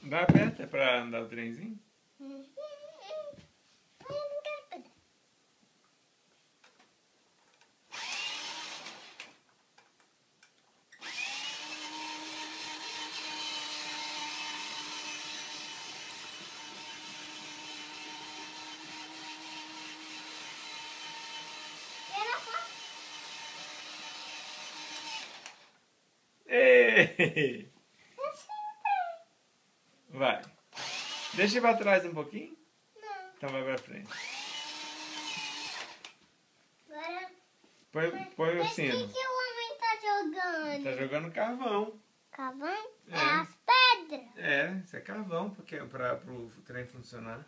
Vai perto, é pra andar o trenzinho? Eu não quero pedal. Ei! Vai. Deixa eu ir pra trás um pouquinho. Não. Então vai pra frente. Agora... Põe o Mas sino. o que o homem tá jogando? Tá jogando carvão. Carvão? É. É as pedras. É, isso é carvão porque pro trem funcionar.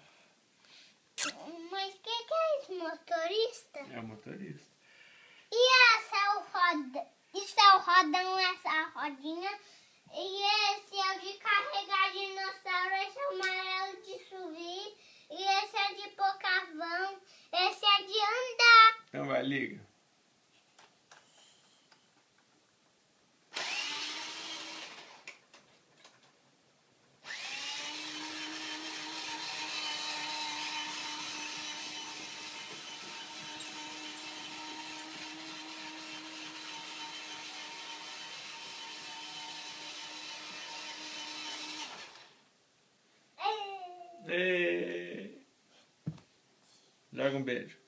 Mas o que é isso, motorista? É o motorista. E essa é o roda? Isso é o rodão, essa é a rodinha. E esse é o de carregar dinossauro, esse é o amarelo de subir. E esse é de pôr carvão. Esse é de andar. Então vai, liga. Ei. Joga um beijo.